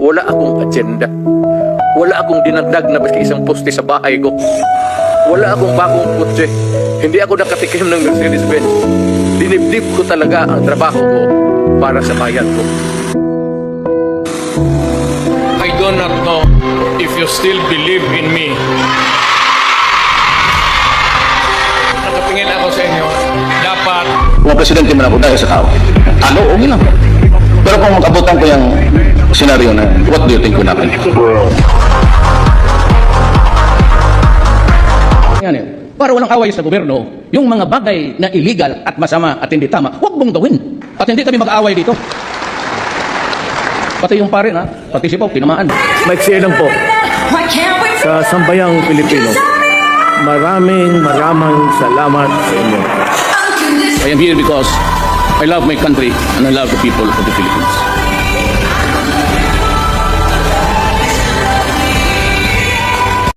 Wala akong agenda. Wala akong dinagdag na baski isang poste sa bahay ko. Wala akong bagong kotse. Hindi ako nakatikim ng Mercedes-Benz. Dinibdib ko talaga ang trabaho ko para sa bayan ko. I do not know if you still believe in me. Nakatingin ako sa inyo, dapat Kung presidente man ako dahil sa tao, ano, okay lang. Pero kung mag-abutan ko yung senaryo na, what do you think will happen? Yan eh. Para walang away sa gobyerno, yung mga bagay na illegal at masama at hindi tama, huwag mong gawin. At hindi kami mag-aaway dito. Pati yung pare na, pati si Pao, tinamaan. Maiksi lang po sa sambayang Pilipino. Maraming salamat sa inyo. I am here because I love my country and I love the people of the Philippines.